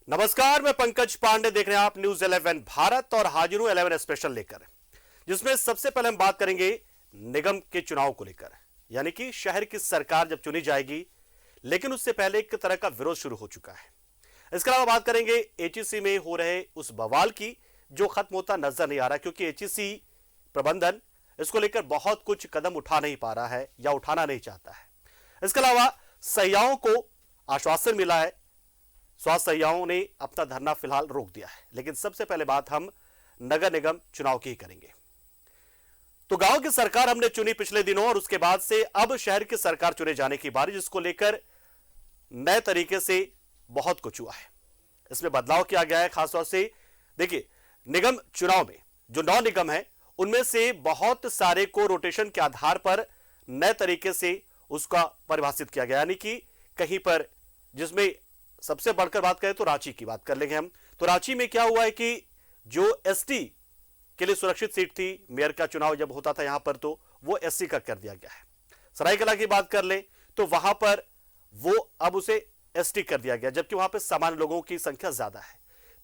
नमस्कार, मैं पंकज पांडे, देख रहे हैं आप न्यूज 11 भारत और हाजिर हूं 11 स्पेशल लेकर, जिसमें सबसे पहले हम बात करेंगे निगम के चुनाव को लेकर। यानी कि शहर की सरकार जब चुनी जाएगी, लेकिन उससे पहले एक तरह का विरोध शुरू हो चुका है। इसके अलावा बात करेंगे एचईसी में हो रहे उस बवाल की जो खत्म होता नजर नहीं आ रहा, क्योंकि एचईसी प्रबंधन इसको लेकर बहुत कुछ कदम उठा नहीं पा रहा है या उठाना नहीं चाहता है। इसके अलावा सयाहों को आश्वासन मिला है, स्वास्थ्य सयाहों ने अपना धरना फिलहाल रोक दिया है। लेकिन सबसे पहले बात हम नगर निगम चुनाव की ही करेंगे। तो गांव की सरकार हमने चुनी पिछले दिनों, और उसके बाद से अब शहर की सरकार चुने जाने की बारी, जिसको लेकर नए तरीके से बहुत कुछ हुआ है। इसमें बदलाव किया गया है। खासतौर से देखिए, निगम चुनाव में जो 9 निगम है, उनमें से बहुत सारे को रोटेशन के आधार पर नए तरीके से उसका परिभाषित किया गया। यानी कि कहीं पर, जिसमें सबसे बढ़कर बात करें तो रांची की बात कर लेंगे हम। तो रांची में क्या हुआ है कि जो एसटी के लिए सुरक्षित सीट थी, मेयर का चुनाव जब होता था यहां पर, तो वो एससी का कर दिया गया है। सरायकेला की बात कर ले तो वहां पर वो अब उसे एसटी कर दिया गया, जबकि वहां पर सामान्य लोगों की संख्या ज्यादा है।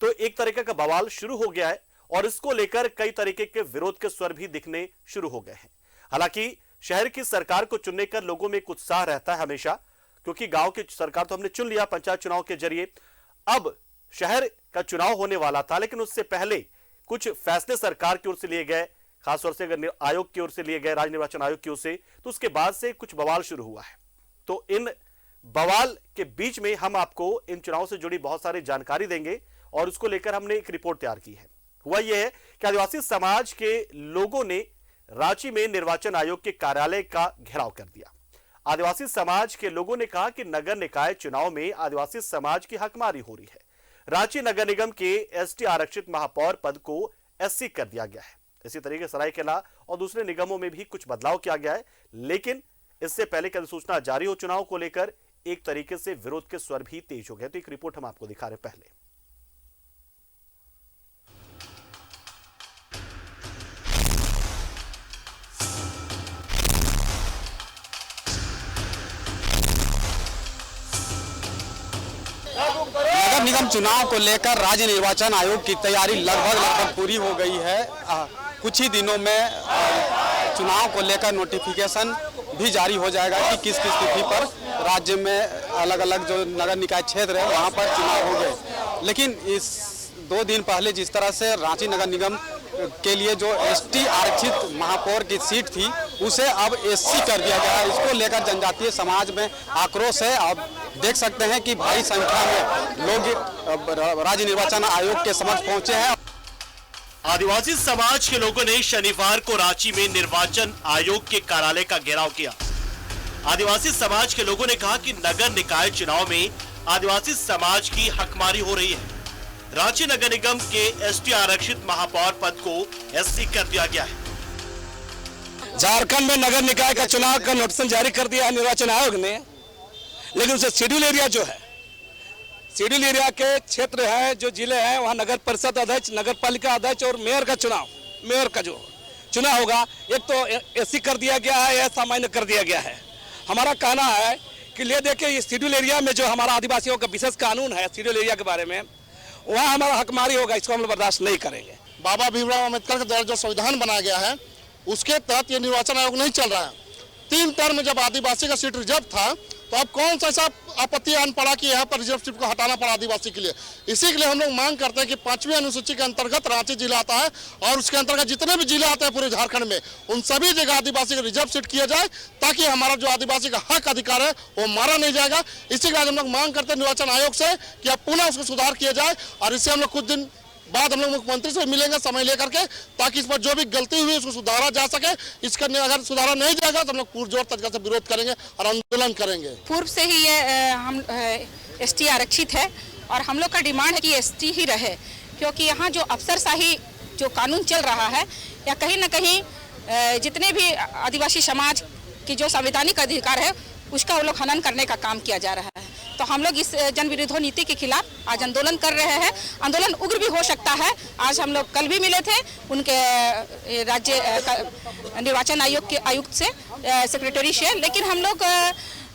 तो एक तरीके का बवाल शुरू हो गया है, और इसको लेकर कई तरीके के विरोध के स्वर भी दिखने शुरू हो गए हैं। हालांकि शहर की सरकार को चुनने का लोगों में एक उत्साह रहता है हमेशा, क्योंकि गांव की सरकार तो हमने चुन लिया पंचायत चुनाव के जरिए। अब शहर का चुनाव होने वाला था, लेकिन उससे पहले कुछ फैसले सरकार की ओर से लिए गए, खासतौर से अगर आयोग की ओर से लिए गए, राज्य निर्वाचन आयोग की ओर से, तो उसके बाद से कुछ बवाल शुरू हुआ है। तो इन बवाल के बीच में हम आपको इन चुनाव से जुड़ी बहुत सारी जानकारी देंगे, और उसको लेकर हमने एक रिपोर्ट तैयार की है। हुआ यह है कि आदिवासी समाज के लोगों ने रांची में निर्वाचन आयोग के कार्यालय का घेराव कर दिया। आदिवासी समाज के लोगों ने कहा कि नगर निकाय चुनाव में आदिवासी समाज की हकमारी हो रही है। रांची नगर निगम के एसटी आरक्षित महापौर पद को एससी कर दिया गया है। इसी तरीके सरायकेला और दूसरे निगमों में भी कुछ बदलाव किया गया है, लेकिन इससे पहले की अधिसूचना जारी हो चुनाव को लेकर एक तरीके से विरोध के स्वर भी तेज हो गए। तो एक रिपोर्ट हम आपको दिखा रहे हैं पहले। नगर निगम चुनाव को लेकर राज्य निर्वाचन आयोग की तैयारी लगभग पूरी हो गई है। कुछ ही दिनों में चुनाव को लेकर नोटिफिकेशन भी जारी हो जाएगा कि किस किस तिथि पर राज्य में अलग अलग जो नगर निकाय क्षेत्र है वहां पर चुनाव होंगे। लेकिन इस 2 दिन पहले जिस तरह से रांची नगर निगम के लिए जो एसटी आरक्षित महापौर की सीट थी, उसे अब एससी कर दिया गया है। इसको लेकर जनजातीय समाज में आक्रोश है। आप देख सकते हैं कि भारी संख्या में लोग राज्य निर्वाचन आयोग के समक्ष पहुंचे हैं। आदिवासी समाज के लोगों ने शनिवार को रांची में निर्वाचन आयोग के कार्यालय का घेराव किया। आदिवासी समाज के लोगों ने कहा कि नगर निकाय चुनाव में आदिवासी समाज की हकमारी हो रही है। रांची नगर निगम के एसटी आरक्षित महापौर पद को एससी कर दिया गया है। झारखंड में नगर निकाय का चुनाव का नोटिस जारी कर दिया है निर्वाचन आयोग ने, लेकिन उसे शेड्यूल एरिया जो है, शेड्यूल एरिया के क्षेत्र है, जो जिले हैं, वहाँ नगर परिषद अध्यक्ष, नगर पालिका अध्यक्ष और मेयर का जो चुनाव होगा, एक तो एससी कर दिया गया है या सामान्य कर दिया गया है। हमारा कहना है कि ले देखिए, ये शेड्यूल एरिया में जो हमारा आदिवासियों का विशेष कानून है शेड्यूल एरिया के बारे में, वहाँ हमारा हकमारी होगा, इसको हम लोग बर्दाश्त नहीं करेंगे। बाबा भीमराव अम्बेडकर के द्वारा जो संविधान बनाया गया है, उसके तहत ये निर्वाचन आयोग नहीं चल रहा है। 3 टर्म जब आदिवासी का सीट रिजर्व था, तो अब कौन सा ऐसा आपत्ति आन पड़ा कि यहाँ पर रिजर्व सीट को हटाना पड़ा आदिवासी के लिए। इसी के लिए हम लोग मांग करते हैं कि 5वीं अनुसूची के अंतर्गत रांची जिला आता है, और उसके अंतर्गत जितने भी जिले आते हैं पूरे झारखंड में, उन सभी जगह आदिवासी का रिजर्व सीट किया जाए, ताकि हमारा जो आदिवासी का हक अधिकार है वो मारा नहीं जाएगा। इसी के लिए हम लोग मांग करते हैं निर्वाचन आयोग से कि अब पुनः उसको सुधार किया जाए, और इससे हम लोग कुछ दिन बाद हम लोग मुख्यमंत्री से मिलेंगे समय लेकर के, ताकि इस पर जो भी गलती हुई उसको सुधारा जा सके। इसका अगर सुधारा नहीं जाएगा तो हम लोग पुरजोर तरीके से विरोध करेंगे और आंदोलन करेंगे। पूर्व से ही ये हम एसटी आरक्षित है, और हम लोग का डिमांड है कि एसटी ही रहे, क्योंकि यहाँ जो अफसरशाही जो कानून चल रहा है, या कहीं ना कहीं जितने भी आदिवासी समाज की जो संवैधानिक अधिकार है, उसका वो लोग हनन करने का काम किया जा रहा है। तो हम लोग इस जन विरोधी नीति के खिलाफ आज आंदोलन कर रहे हैं। आंदोलन उग्र भी हो सकता है। आज हम लोग कल भी मिले थे उनके राज्य निर्वाचन आयोग के आयुक्त से, सेक्रेटरी से, लेकिन हम लोग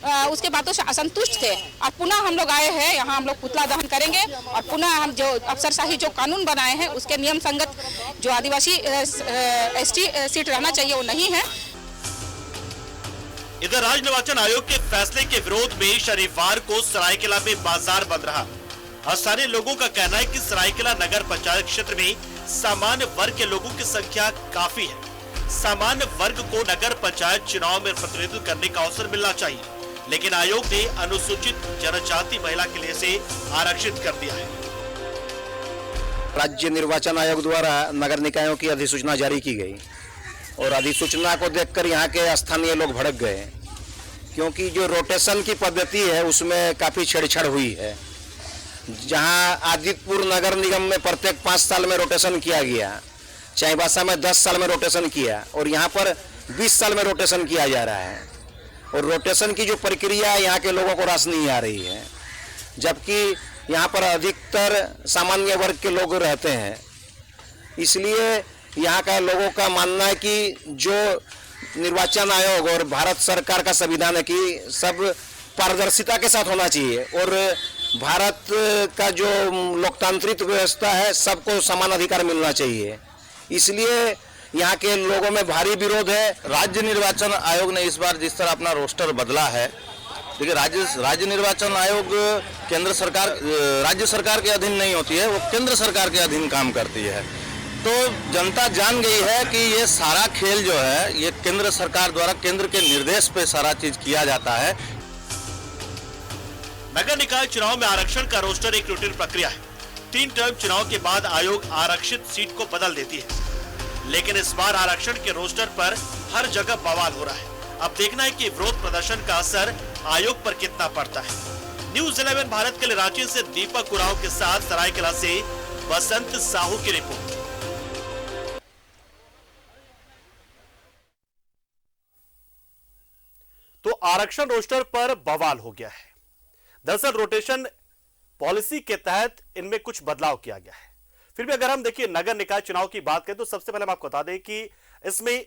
उसके बातों से असंतुष्ट थे और पुनः हम लोग आए हैं यहाँ। हम लोग पुतला दहन करेंगे और पुनः हम जो अफसरशाही जो कानून बनाए हैं उसके नियम संगत जो आदिवासी एसटी सीट रहना चाहिए वो नहीं है। इधर राज्य निर्वाचन आयोग के फैसले के विरोध में शनिवार को सरायकेला में बाजार बंद रहा। स्थानीय लोगों का कहना है कि सरायकेला नगर पंचायत क्षेत्र में सामान्य वर्ग के लोगों की संख्या काफी है। सामान्य वर्ग को नगर पंचायत चुनाव में प्रतिनिधित्व करने का अवसर मिलना चाहिए, लेकिन आयोग ने अनुसूचित जनजाति महिला के लिए से आरक्षित कर दिया है। राज्य निर्वाचन आयोग द्वारा नगर निकायों की अधिसूचना जारी की गई और अधिसूचना को देखकर यहाँ के स्थानीय लोग भड़क गए, क्योंकि जो रोटेशन की पद्धति है उसमें काफ़ी छेड़छाड़ हुई है। जहाँ आदित्यपुर नगर निगम में प्रत्येक 5 साल में रोटेशन किया गया, चाईबासा में 10 साल में रोटेशन किया और यहाँ पर 20 साल में रोटेशन किया जा रहा है। और रोटेशन की जो प्रक्रिया यहाँ के लोगों को रास नहीं आ रही है, जबकि यहाँ पर अधिकतर सामान्य वर्ग के लोग रहते हैं। इसलिए यहाँ का लोगों का मानना है कि जो निर्वाचन आयोग और भारत सरकार का संविधान है कि सब पारदर्शिता के साथ होना चाहिए और भारत का जो लोकतांत्रिक व्यवस्था है सबको समान अधिकार मिलना चाहिए। इसलिए यहाँ के लोगों में भारी विरोध है। राज्य निर्वाचन आयोग ने इस बार जिस तरह अपना रोस्टर बदला है, देखिए राज्य निर्वाचन आयोग केंद्र सरकार, राज्य सरकार के अधीन नहीं होती है, वो केंद्र सरकार के अधीन काम करती है। तो जनता जान गई है कि ये सारा खेल जो है ये केंद्र सरकार द्वारा केंद्र के निर्देश पे सारा चीज किया जाता है। नगर निकाय चुनाव में आरक्षण का रोस्टर एक रूटीन प्रक्रिया है। 3 टर्म चुनाव के बाद आयोग आरक्षित सीट को बदल देती है, लेकिन इस बार आरक्षण के रोस्टर पर हर जगह बवाल हो रहा है। अब देखना है कि विरोध प्रदर्शन का असर आयोग पर कितना पड़ता है। न्यूज़ 11 भारत के लिए रांची से दीपक उरांव के साथ सरायकेला से बसंत साहू की रिपोर्ट। तो आरक्षण रोस्टर पर बवाल हो गया है। दरअसल रोटेशन पॉलिसी के तहत इनमें कुछ बदलाव किया गया है। फिर भी अगर हम देखिए नगर निकाय चुनाव की बात करें तो सबसे पहले हम आपको बता दें कि इसमें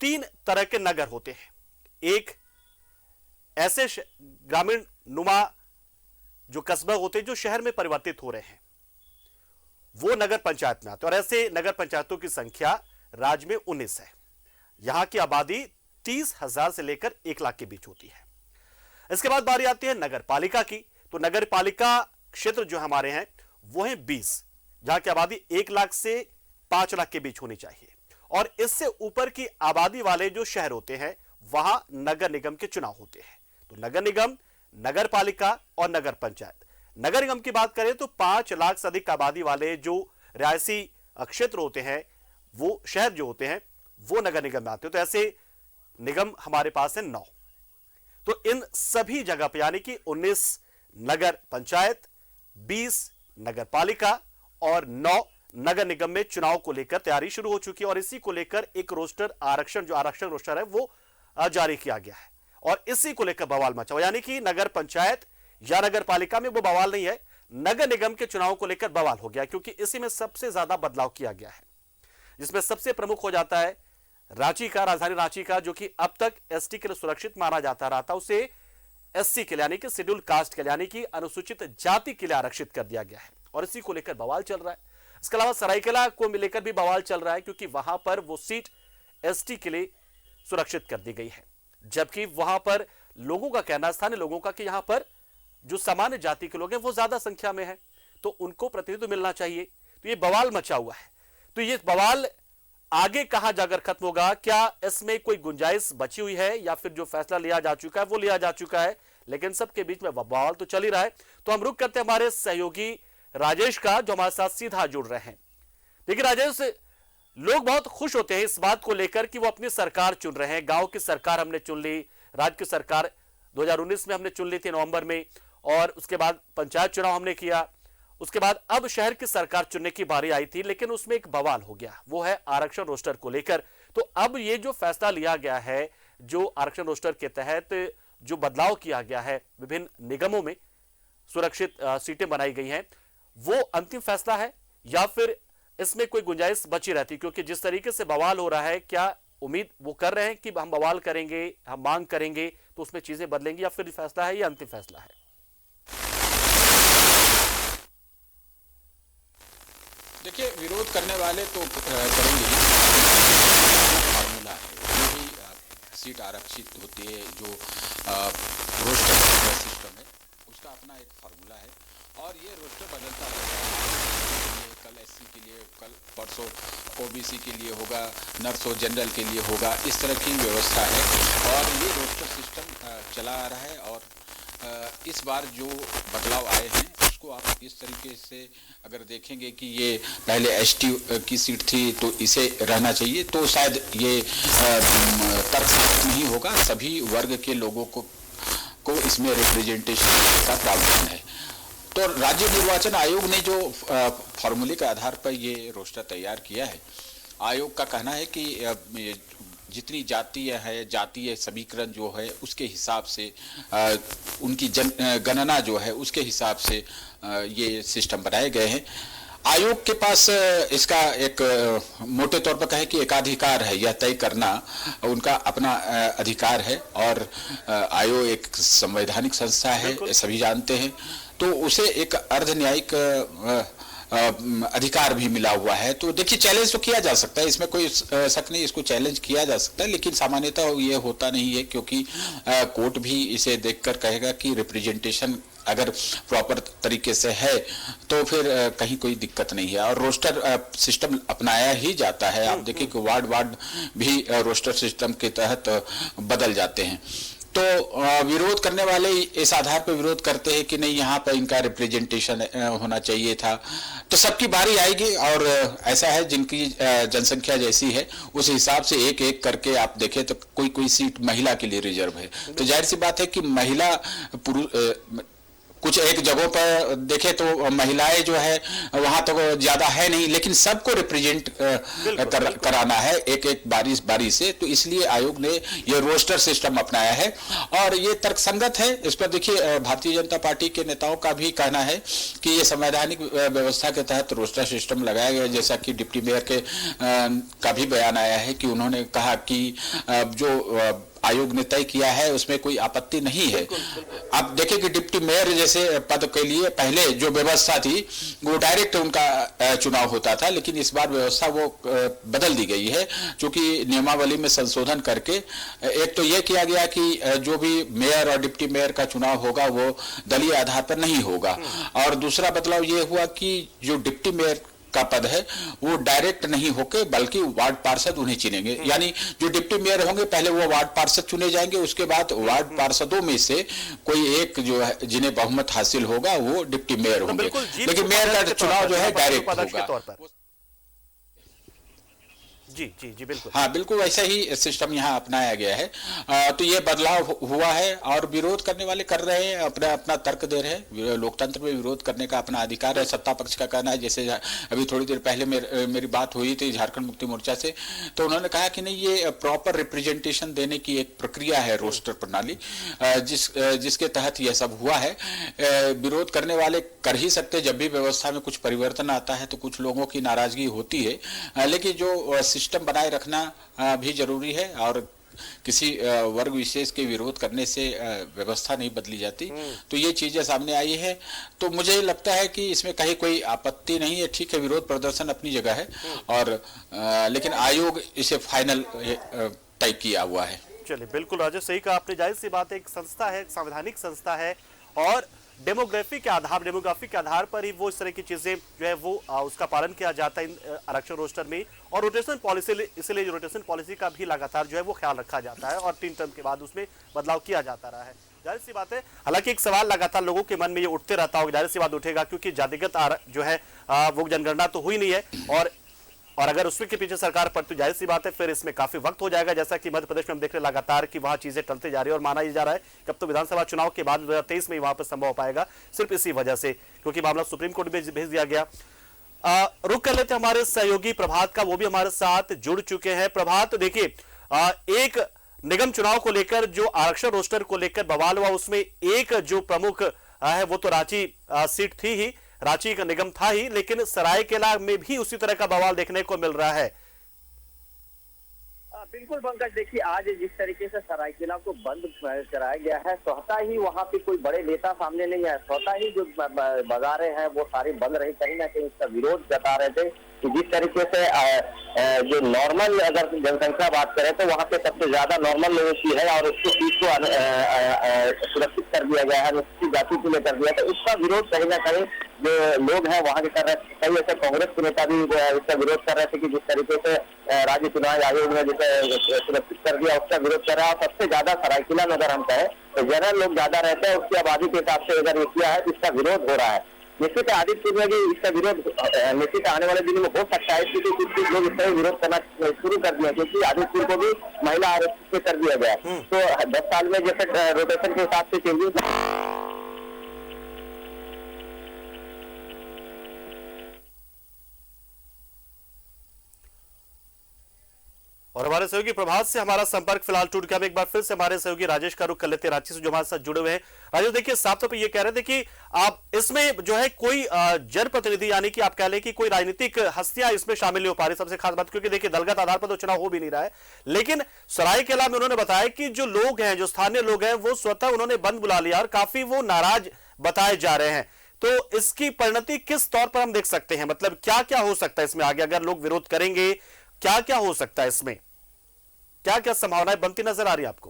3 तरह के नगर होते हैं। एक ऐसे ग्रामीण नुमा जो कस्बे होते हैं जो शहर में परिवर्तित हो रहे हैं, वो नगर पंचायत में आते हैं और ऐसे नगर पंचायतों की संख्या राज्य में 19 है। यहां की आबादी 30,000 से लेकर 1 लाख के बीच होती है। इसके बाद बारी आती है नगर पालिका की। तो नगर पालिका क्षेत्र जो हमारे हैं वो है 20, जहां की आबादी 1 लाख से 5 लाख के बीच होनी चाहिए। और इससे ऊपर की आबादी वाले जो शहर होते हैं वहां नगर निगम के चुनाव होते हैं। तो नगर निगम, नगर पालिका और नगर पंचायत। नगर निगम की बात करें तो 5 लाख से अधिक आबादी वाले जो रिहायशी क्षेत्र होते हैं, वो शहर जो होते हैं वो नगर निगम में आते हैं। तो ऐसे निगम हमारे पास है 9। तो इन सभी जगह पर यानी कि 19 नगर पंचायत, 20 नगर पालिका और 9 नगर निगम में चुनाव को लेकर तैयारी शुरू हो चुकी है और इसी को लेकर एक रोस्टर आरक्षण जो आरक्षण रोस्टर है वो जारी किया गया है और इसी को लेकर बवाल मचा। यानी कि नगर पंचायत या नगर पालिका में वो बवाल नहीं है, नगर निगम के चुनाव को लेकर बवाल हो गया, क्योंकि इसी में सबसे ज्यादा बदलाव किया गया है, जिसमें सबसे प्रमुख हो जाता है रांची का, राजधानी रांची का, जो कि अब तक एसटी के लिए सुरक्षित माना जाता रहा था, उसे एससी के लिए यानी कि शेड्यूल कास्ट के लिए यानी कि अनुसूचित जाति के लिए आरक्षित कर दिया गया है और इसी को लेकर बवाल चल रहा है। इसके अलावा सरायकेला को लेकर भी बवाल चल रहा है, क्योंकि वहां पर वो सीट एसटी के लिए सुरक्षित कर दी गई है, जबकि वहां पर लोगों का कहना, स्थानीय लोगों का, कि यहां पर जो सामान्य जाति के लोग हैं वो ज्यादा संख्या में है तो उनको प्रतिनिधित्व मिलना चाहिए। तो ये बवाल मचा हुआ है। तो ये बवाल आगे कहां जाकर खत्म होगा, क्या इसमें कोई गुंजाइश बची हुई है या फिर जो फैसला लिया जा चुका है वो लिया जा चुका है, लेकिन सबके बीच में बवाल तो चल ही रहा है। तो हम रुक करते हैं हमारे सहयोगी राजेश का, जो हमारे साथ सीधा जुड़ रहे हैं। देखिए राजेश, लोग बहुत खुश होते हैं इस बात को लेकर कि वो अपनी सरकार चुन रहे हैं। गांव की सरकार हमने चुन ली, राज्य की सरकार 2019 में हमने चुन ली थी नवंबर में, और उसके बाद पंचायत चुनाव हमने किया, उसके बाद अब शहर की सरकार चुनने की बारी आई थी, लेकिन उसमें एक बवाल हो गया, वो है आरक्षण रोस्टर को लेकर। तो अब ये जो फैसला लिया गया है, जो आरक्षण रोस्टर के तहत जो बदलाव किया गया है, विभिन्न निगमों में सुरक्षित सीटें बनाई गई हैं, वो अंतिम फैसला है या फिर इसमें कोई गुंजाइश बची रहती? क्योंकि जिस तरीके से बवाल हो रहा है, क्या उम्मीद वो कर रहे हैं कि हम बवाल करेंगे, हम मांग करेंगे तो उसमें चीजें बदलेंगी, या फिर फैसला है या अंतिम फैसला है? देखिए, विरोध करने वाले तो करेंगे ही। फार्मूला है जो भी सीट आरक्षित होती है, जो रोस्टर सिस्टम है, उसका अपना एक फार्मूला है और ये रोस्टर बदलता रहता है। कल एससी के लिए, कल परसों ओबीसी के लिए होगा, नर्स और जनरल के लिए होगा, इस तरह की व्यवस्था है और ये रोस्टर सिस्टम चला आ रहा है। और इस बार जो बदलाव आए हैं उसको आप इस तरीके से अगर देखेंगे कि ये पहले एसटी की सीट थी तो इसे रहना चाहिए, तो शायद ये तर्कसंगत नहीं होगा। सभी वर्ग के लोगों को इसमें रिप्रेजेंटेशन का प्रावधान है। तो राज्य निर्वाचन आयोग ने जो फॉर्मूले के आधार पर ये रोस्टर तैयार किया है, आयोग का कहना है कि जितनी जातीय समीकरण जो है उसके हिसाब से उनकी गणना जो है उसके हिसाब से ये सिस्टम बनाए गए हैं। आयोग के पास इसका एक मोटे तौर पर कहें कि एकाधिकार है, यह तय करना उनका अपना अधिकार है और आयोग एक संवैधानिक संस्था है, सभी जानते हैं, तो उसे एक अर्ध न्यायिक अधिकार भी मिला हुआ है। तो देखिए, चैलेंज तो किया जा सकता है, इसमें कोई शक नहीं, इसको चैलेंज किया जा सकता है, लेकिन सामान्यतः ये होता नहीं है क्योंकि कोर्ट भी इसे देखकर कहेगा कि रिप्रेजेंटेशन अगर प्रॉपर तरीके से है तो फिर कहीं कोई दिक्कत नहीं है और रोस्टर सिस्टम अपनाया ही जाता है। आप देखिए कि वार्ड भी रोस्टर सिस्टम के तहत बदल जाते हैं। तो विरोध करने वाले इस आधार पर विरोध करते हैं कि नहीं, यहाँ पर इनका रिप्रेजेंटेशन होना चाहिए था। तो सबकी बारी आएगी और ऐसा है जिनकी जनसंख्या जैसी है उस हिसाब से एक एक करके आप देखें तो कोई सीट महिला के लिए रिजर्व है, तो जाहिर सी बात है कि महिला पुरुष कुछ एक जगहों पर देखे तो महिलाएं जो है वहां तो ज्यादा है नहीं, लेकिन सबको रिप्रेजेंट कराना है एक एक बारी से, तो इसलिए आयोग ने ये रोस्टर सिस्टम अपनाया है और ये तर्कसंगत है। इस पर देखिए, भारतीय जनता पार्टी के नेताओं का भी कहना है कि ये संवैधानिक व्यवस्था के तहत रोस्टर सिस्टम लगाया गया, जैसा कि डिप्टी मेयर के का भी बयान आया है कि उन्होंने कहा कि जो आयोग ने तय किया है उसमें कोई आपत्ति नहीं है। आप देखें कि डिप्टी मेयर जैसे पद के लिए पहले जो व्यवस्था थी वो डायरेक्ट उनका चुनाव होता था, लेकिन इस बार व्यवस्था वो बदल दी गई है, क्योंकि नियमावली में संशोधन करके एक तो ये किया गया कि जो भी मेयर और डिप्टी मेयर का चुनाव होगा वो दलीय आधार पर नहीं होगा, और दूसरा बदलाव ये हुआ कि जो डिप्टी मेयर का पद है वो डायरेक्ट नहीं होके बल्कि वार्ड पार्षद उन्हें चुनेंगे, यानी जो डिप्टी मेयर होंगे पहले वो वार्ड पार्षद चुने जाएंगे, उसके बाद वार्ड पार्षदों में से कोई एक जो है जिन्हें बहुमत हासिल होगा वो डिप्टी मेयर होंगे, लेकिन मेयर का चुनाव जो है डायरेक्ट होगा। जी जी जी बिल्कुल, हाँ बिल्कुल वैसा ही सिस्टम यहाँ अपनाया गया है। तो ये बदलाव हुआ है और विरोध करने वाले कर रहे हैं, अपना तर्क दे रहे हैं। लोकतंत्र में विरोध करने का अपना अधिकार है। सत्ता पक्ष का कहना है, जैसे अभी थोड़ी देर पहले मेरी बात हुई थी झारखंड मुक्ति मोर्चा से, तो उन्होंने कहा कि नहीं, ये प्रॉपर रिप्रेजेंटेशन देने की एक प्रक्रिया है रोस्टर प्रणाली, जिसके तहत यह सब हुआ है। विरोध करने वाले कर ही सकते, जब भी व्यवस्था में कुछ परिवर्तन आता है तो कुछ लोगों की नाराजगी होती है, लेकिन जो सिस्टम बनाए रखना भी जरूरी है और किसी वर्ग विशेष के विरोध करने से व्यवस्था नहीं बदली जाती। तो ये चीजें सामने आई है, तो मुझे लगता है कि इसमें कहीं कोई आपत्ति नहीं है। ठीक है, विरोध प्रदर्शन अपनी जगह है और लेकिन आयोग इसे फाइनल तय किया हुआ है। चलिए, बिल्कुल राजेश, सही कहा आपने। जाहिर सी बात है, एक संस्था है, एक संवैधानिक संस्था है और डेमोग्राफी के आधार पर ही वो इस तरह की चीजें जो है वो उसका पालन किया जाता है इन आरक्षण रोस्टर में। और रोटेशन पॉलिसी, इसलिए रोटेशन पॉलिसी का भी लगातार जो है वो ख्याल रखा जाता है और 3 टर्म के बाद उसमें बदलाव किया जाता रहा है। जाहिर सी बात है, हालांकि एक सवाल लगातार लोगों के मन में ये उठते रहता होगा, जाहिर सी बात उठेगा, क्योंकि जातिगत जो है वो जनगणना तो हुई नहीं है और अगर उसके पीछे सरकार पर, तो जाहिर सी बात है फिर इसमें काफी वक्त हो जाएगा, जैसा कि मध्य प्रदेश में हम देख रहे हैं लगातार कि वहां चीजें टलते जा रही है और माना जा रहा है कि अब तो विधानसभा चुनाव के बाद 2023 में वहां पर संभव हो पाएगा, सिर्फ इसी वजह से, क्योंकि मामला सुप्रीम कोर्ट में भेज दिया गया। रुक कर लेते हमारे सहयोगी प्रभात का, वो भी हमारे साथ जुड़ चुके हैं। प्रभात, देखिए, एक निगम चुनाव को लेकर जो आरक्षण रोस्टर को लेकर बवाल हुआ, उसमें एक जो प्रमुख है वो तो रांची सीट थी ही, रांची का निगम था ही, लेकिन सरायकेला में भी उसी तरह का बवाल देखने को मिल रहा है। बिल्कुल पंकज, देखिए आज जिस तरीके से सरायकेला को बंद कराया गया है, स्वतः ही वहाँ पे कोई बड़े नेता सामने नहीं है, स्वतः ही जो बाजारें हैं वो सारी बंद रही, कहीं ना कहीं इसका विरोध जता रहे थे कि जिस तरीके से जो नॉर्मल अगर जनसंख्या बात करें तो वहाँ पे सबसे ज्यादा नॉर्मल लोगों की है और उसको चीज को सुरक्षित कर दिया गया है, अनुसूचित जाति को लेकर दिया, तो इसका विरोध कहीं ना कहीं जो लोग हैं वहाँ के कर रहे थे। कई ऐसे कांग्रेस के नेता भी इसका विरोध कर रहे थे कि जिस तरीके से राज्य चुनाव आयोग ने जिसे सुरक्षित कर दिया उसका विरोध कर रहा है। और सबसे ज्यादा सरायकेला में अगर हम कहें तो जनरल लोग ज्यादा रहते हैं, उसकी आबादी के हिसाब से अगर ये किया है तो इसका विरोध हो रहा है। निश्चित आदित्यपुर में भी इसका विरोध निश्चित आने वाले दिनों में हो सकता है, क्योंकि कुछ लोग इसका विरोध करना शुरू कर दिया, क्योंकि आदित्यपुर को भी महिला आरक्षित कर दिया गया। तो 10 साल में जैसे रोटेशन के हिसाब से चेंजेस। और हमारे सहयोगी प्रभात से हमारा संपर्क फिलहाल टूट गया। एक बार फिर से हमारे सहयोगी राजेश का रुख कर लेते हैं रांची से, जो हमारे साथ जुड़े हुए हैं। राजेश, देखिए साफ तौर पर ये कह रहे थे कि आप इसमें जो है कोई जनप्रतिनिधि यानी कि आप कह लें कि कोई राजनीतिक हस्तियां इसमें शामिल नहीं हो पा रही। सबसे खास बात, क्योंकि देखिए दलगत आधार पर तो चुनाव हो भी नहीं रहा है, लेकिन सरायकेला में उन्होंने बताया कि जो लोग हैं, जो स्थानीय लोग हैं, वो स्वतः उन्होंने बंद बुला लिया और काफी वो नाराज बताए जा रहे हैं। तो इसकी परिणति किस तौर पर हम देख सकते हैं, मतलब क्या क्या हो सकता है इसमें आगे, अगर लोग विरोध करेंगे क्या क्या हो सकता है, इसमें क्या क्या संभावनाएं बनती नजर आ रही है आपको?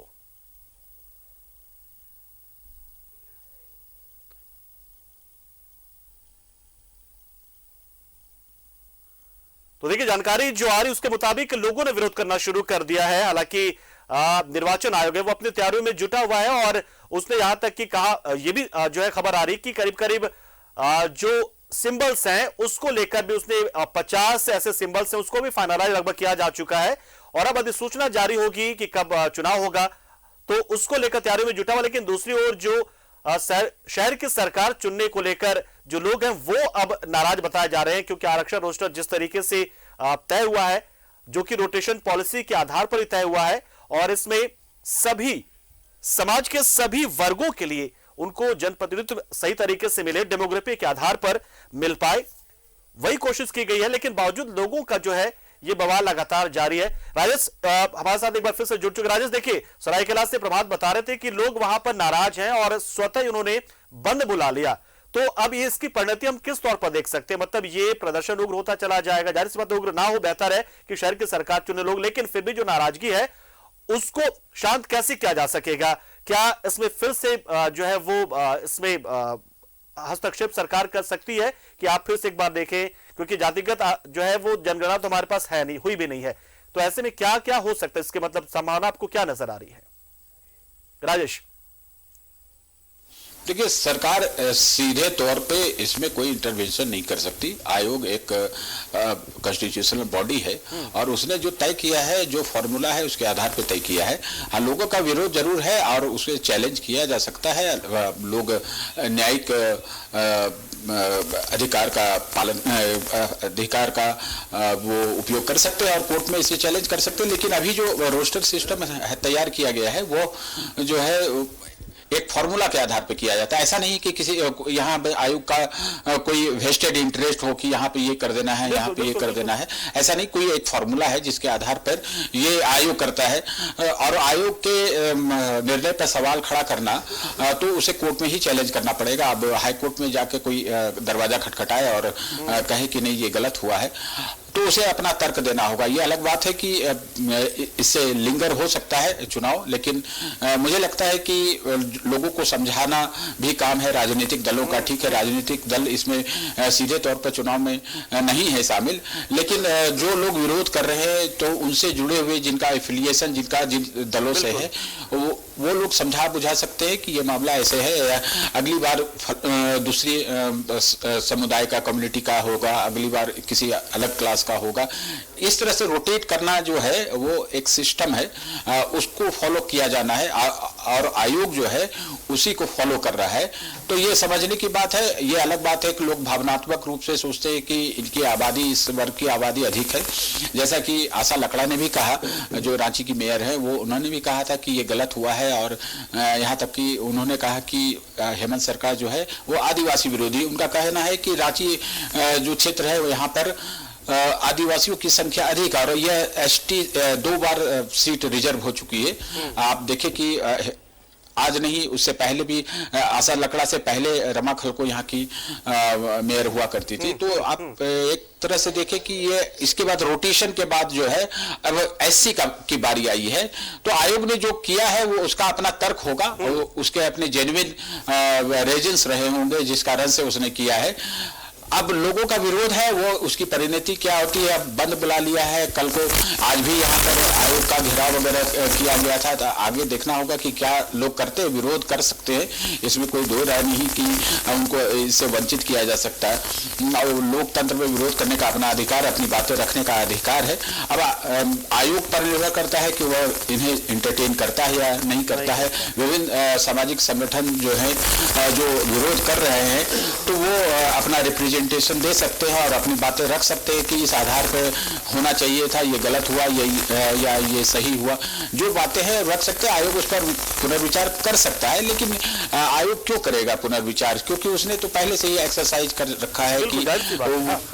तो देखिए जानकारी जो आ रही उसके मुताबिक लोगों ने विरोध करना शुरू कर दिया है। हालांकि निर्वाचन आयोग है वो अपनी तैयारियों में जुटा हुआ है और उसने यहां तक कि कहा, यह भी जो है खबर आ रही कि करीब करीब जो सिंबल्स हैं उसको लेकर भी उसने 50 ऐसे सिंबल्स हैं उसको भी फाइनलाइज लगभग किया जा चुका है और अब अधिसूचना जारी होगी कि कब चुनाव होगा, तो उसको लेकर तैयारी में जुटा हुआ। लेकिन दूसरी ओर जो शहर की सरकार चुनने को लेकर जो लोग हैं वो अब नाराज बताए जा रहे हैं, क्योंकि आरक्षण रोस्टर जिस तरीके से तय हुआ है, जो कि रोटेशन पॉलिसी के आधार पर ही तय हुआ है और इसमें सभी समाज के सभी वर्गों के लिए उनको जनप्रतिनिधित्व सही तरीके से मिले, डेमोग्राफी के आधार पर मिल पाए, वही कोशिश की गई है। लेकिन बावजूद लोगों का जो है ये बवाल लगातार जारी है। राजेश हमारे साथ एक बार फिर से जुड़ चुके। राजेश, देखिए सरायकेला से प्रभात बता रहे थे कि लोग वहां पर नाराज हैं और स्वतः उन्होंने बंद बुला लिया, तो अब ये इसकी परिणति हम किस तौर पर देख सकते हैं, मतलब ये प्रदर्शन उग्र होता चला जाएगा? जाहिर सी बात उग्र ना हो, बेहतर है कि शहर की सरकार चुने लोग, लेकिन फिर भी जो नाराजगी है उसको शांत कैसे किया जा सकेगा? क्या इसमें फिर से जो है वो इसमें हस्तक्षेप सरकार कर सकती है कि आप फिर से एक बार देखें, क्योंकि जातिगत जो है वो जनगणना तो हमारे पास है नहीं, हुई भी नहीं है, तो ऐसे में क्या क्या हो सकता है, इसके मतलब संभावना आपको क्या नजर आ रही है? राजेश, देखिए सरकार सीधे तौर पे इसमें कोई इंटरवेंशन नहीं कर सकती। आयोग एक कॉन्स्टिट्यूशनल बॉडी है और उसने जो तय किया है, जो फॉर्मूला है उसके आधार पे तय किया है। हाँ, लोगों का विरोध जरूर है और उसे चैलेंज किया जा सकता है। लोग न्यायिक अधिकार का पालन, अधिकार का वो उपयोग कर सकते हैं और कोर्ट में इसे चैलेंज कर सकते हैं। लेकिन अभी जो रोस्टर सिस्टम तैयार किया गया है वो जो है एक फॉर्मूला के आधार पे किया जाता है। ऐसा नहीं कि किसी यहाँ पे आयोग का कोई वेस्टेड इंटरेस्ट हो कि यहाँ पे ये कर देना है, यहाँ पे ये कर देना है, ऐसा नहीं। कोई एक फॉर्मूला है जिसके आधार पर ये आयोग करता है और आयोग के निर्णय पर सवाल खड़ा करना तो उसे कोर्ट में ही चैलेंज करना पड़ेगा। अब हाई कोर्ट में जाके कोई दरवाजा खटखटाए और कहे कि नहीं ये गलत हुआ है तो उसे अपना तर्क देना होगा। ये अलग बात है कि इससे लिंगर हो सकता है चुनाव, लेकिन मुझे लगता है कि लोगों को समझाना भी काम है राजनीतिक दलों का। ठीक है, राजनीतिक दल इसमें सीधे तौर पर चुनाव में नहीं है शामिल, लेकिन जो लोग विरोध कर रहे हैं तो उनसे जुड़े हुए जिनका एफिलिएशन जिनका जिन दलों से है वो लोग समझा बुझा सकते हैं कि ये मामला ऐसे है, अगली बार दूसरी समुदाय का, कम्युनिटी का होगा, अगली बार किसी अलग क्लास का होगा। इस तरह से रोटेट करना जो है वो एक सिस्टम है, उसको फॉलो किया जाना है और आयोग जो है उसी को फॉलो कर रहा है। तो ये समझने की बात है। ये अलग बात है कि लोग भावनात्मक रूप से सोचते हैं कि इनकी आबादी, इस वर्ग की आबादी अधिक है। जैसा कि आशा लकड़ा ने भी कहा, जो रांची की मेयर है, वो उन्होंने भी कहा था कि ये गलत हुआ है और यहाँ तक कि उन्होंने कहा कि हेमंत सरकार जो है वो आदिवासी विरोधी। उनका कहना है कि रांची जो क्षेत्र है यहाँ पर आदिवासियों की संख्या अधिक और यह एसटी 2 बार सीट रिजर्व हो चुकी है। आप देखें कि आज नहीं उससे पहले भी आशा लकड़ा से पहले रमा खलको यहाँ की मेयर हुआ करती थी। तो आप एक तरह से देखें कि ये इसके बाद रोटेशन के बाद जो है अब एससी की बारी आई है। तो आयोग ने जो किया है वो उसका अपना तर्क होगा, उसके अपने जेन्युइन रीजंस रहे होंगे जिस कारण से उसने किया है। अब लोगों का विरोध है, वो उसकी परिणति क्या होती है। अब बंद बुला लिया है, कल को आज भी यहाँ पर आयोग का घेराव वगैरह किया गया था। तो आगे देखना होगा कि क्या लोग करते हैं, विरोध कर सकते हैं, इसमें कोई दो राय नहीं कि उनको इससे वंचित किया जा सकता है। और लोकतंत्र में विरोध करने का अपना अधिकार, अपनी बातें रखने का अधिकार है। अब आयोग पर निर्भर करता है कि वह इन्हें इंटरटेन करता है या नहीं करता है। विभिन्न सामाजिक संगठन जो है जो विरोध कर रहे हैं तो वो अपना रिप्रेजेंटेशन दे सकते हैं और अपनी बातें रख सकते हैं कि इस आधार पर होना चाहिए था, ये गलत हुआ, या ये सही हुआ। जो बातें हैं रख सकते हैं, आयोग उस पर पुनर्विचार कर सकता है। लेकिन आयोग क्यों करेगा पुनर्विचार? क्योंकि उसने तो पहले से ही एक्सरसाइज कर रखा है कि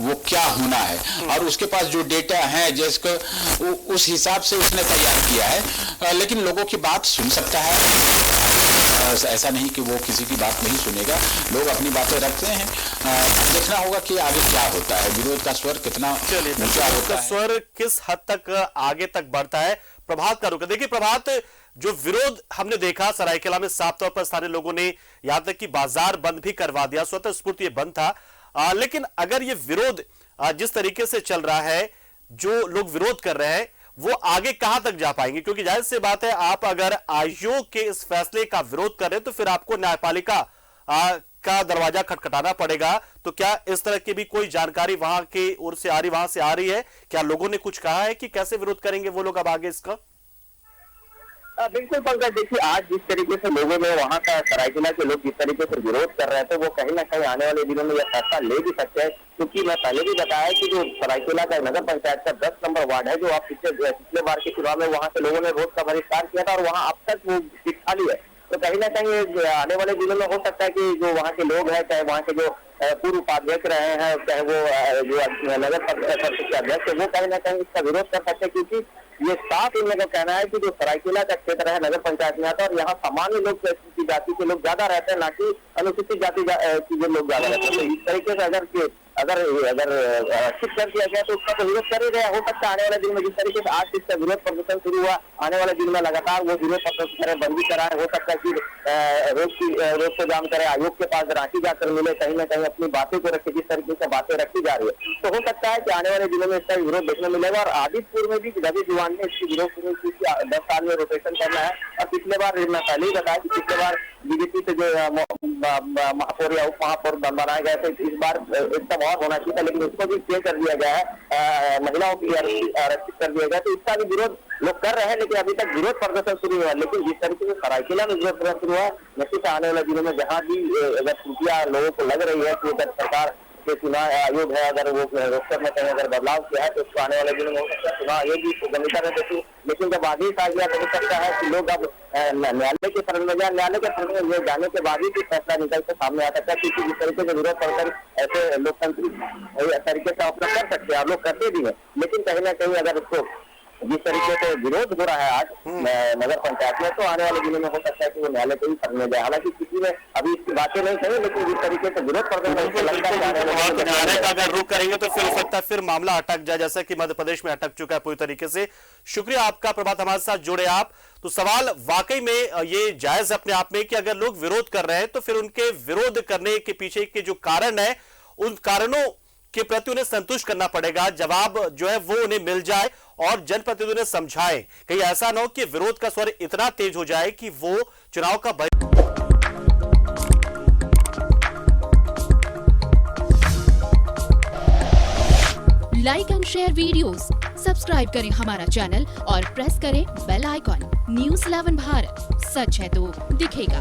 वो क्या होना है और उसके पास जो डेटा है जिसको उस हिसाब से उसने तैयार किया है। लेकिन लोगों की बात सुन सकता है, ऐसा नहीं कि वो किसी की बात नहीं सुनेगा। लोग अपनी बातें रखते हैं, देखना होगा कि आगे क्या होता है, विरोध का स्वर कितना ऊंचा होता है, स्वर किस हद तक आगे तक बढ़ता है। प्रभात का रुख देखिए। प्रभात, जो विरोध हमने देखा सरायकेला में साफ तौर पर स्थानीय लोगों ने यहां तक कि बाजार बंद भी करवा दिया, स्वतः स्फूर्त ये बंद था। लेकिन अगर ये विरोध जिस तरीके से चल रहा है, जो लोग विरोध कर रहे हैं वो आगे कहां तक जा पाएंगे? क्योंकि जाहिर सी बात है, आप अगर आयोग के इस फैसले का विरोध कर रहे हैं तो फिर आपको न्यायपालिका का दरवाजा खटखटाना पड़ेगा। तो क्या इस तरह की भी कोई जानकारी वहां की ओर से आ रही, वहां से आ रही है? क्या लोगों ने कुछ कहा है कि कैसे विरोध करेंगे वो लोग अब आगे इसका? बिल्कुल पंकज, देखिए आज जिस तरीके से लोगों ने वहाँ का सरायकेला के लोग जिस तरीके से विरोध कर रहे थे, वो कहीं ना कहीं आने वाले दिनों में यह फैसला ले भी सकते हैं। क्योंकि मैं पहले भी बताया कि जो सरायकेला का नगर पंचायत का 10 नंबर वार्ड है, जो आप पिछले बार के चुनाव में वहाँ के लोगों ने वोट का बहिष्कार किया था और वहाँ अब तक वो सीट खाली है। तो कहीं ना कहीं आने वाले दिनों में हो सकता है कि जो वहाँ के लोग हैं, चाहे वहाँ के जो पूर्व उपाध्यक्ष रहे हैं, चाहे वो जो नगर परिषद के अध्यक्ष है, वो कहीं ना कहीं इसका विरोध कर सकते हैं। क्योंकि ये साफ इन लोगों का कहना है कि जो सरायकेला का क्षेत्र है नगर पंचायत में आता है और यहाँ सामान्य लोग की जाति के लोग ज्यादा रहते हैं, ना कि अनुसूचित जाति के जो लोग ज्यादा रहते हैं। तो इस तरीके से अगर आरक्षित कर दिया गया तो उसका तो विरोध कर ही रहा। हो सकता है आने वाले दिन में जिस तरीके से आज इसका विरोध प्रदर्शन शुरू हुआ, आने वाले दिन में लगातार वो विरोध प्रदर्शन करें, बंदी कराए। हो सकता है कि रोज को जाम करे, आयोग के पास रांची जाकर मिले, कहीं ना कहीं अपनी बातें को रखे, जिस तरीके से बातें रखी जा रही है। तो हो सकता है कि आने वाले दिनों में इसका विरोध देखने मिलेगा। और आदित्यपुर में भी रवि जुवान ने इसकी विरोध शुरू की 10 साल में रोटेशन करना है। और पिछले बार मैं पहले ही बताया कि पिछले बार बीजेपी से जो महापौर या उप महापौर बनाए गए थे, इस बार एकदम और होना चाहिए था, लेकिन उसको भी चेंज कर दिया गया है, महिलाओं की आरक्षित कर दिया गया। तो इसका भी विरोध लोग कर रहे हैं, लेकिन अभी तक विरोध प्रदर्शन शुरू हुआ। लेकिन जिस तरीके से सरायकेला में विरोध प्रदर्शन शुरू हुआ, निश्चित आने वाले दिनों में जहाँ भी अगर त्रुटियां लोगों को लग रही है कि अगर सरकार के चुनाव आयोग है, अगर वो रोस्टर में कहीं अगर बदलाव किया है तो उसको आने वाले दिनों में चुनाव आयोग भी गंभीरता में देखी। लेकिन जब आगे आ गया तो हो सकता है कि लोग अब न्यायालय के शरण में जाए, न्यायालय के शरण में जाने के बाद ही फैसला निकल के सामने आ सकता है। क्योंकि जिस तरीके से विरोध प्रदर्शन ऐसे लोकतांत्रिक तरीके से अपना कर सकते हैं, आप लोग करते भी हैं। लेकिन कहीं ना कहीं अगर उसको जिस तरीके से विरोध हो रहा है आज नगर पंचायत में, तो आने वाले दिनों में हो सकता है कि वो न्यायालय को ही शरण में जाए। हालांकि किसी ने अभी इसकी बातें नहीं कही, लेकिन जिस तरीके से विरोध न्यायालय का अगर रुख करेंगे तो फिर हो सकता है फिर मामला अटक जाए, जैसा कि मध्य प्रदेश में अटक चुका है पूरी तरीके से। शुक्रिया आपका प्रभात, हमारे साथ जुड़े आप। तो सवाल वाकई में ये जायज अपने आप में कि अगर लोग विरोध कर रहे हैं तो फिर उनके विरोध करने के पीछे के जो कारण है, उन कारणों के प्रति उन्हें संतुष्ट करना पड़ेगा। जवाब जो है वो उन्हें मिल जाए और जनप्रतिनिधि उन्हें समझाए। कहीं ऐसा ना हो कि विरोध का स्वर इतना तेज हो जाए कि वो चुनाव का like and share videos, subscribe करें हमारा चैनल और प्रेस करें बेल आइकॉन। News 11 भारत, सच है तो दिखेगा।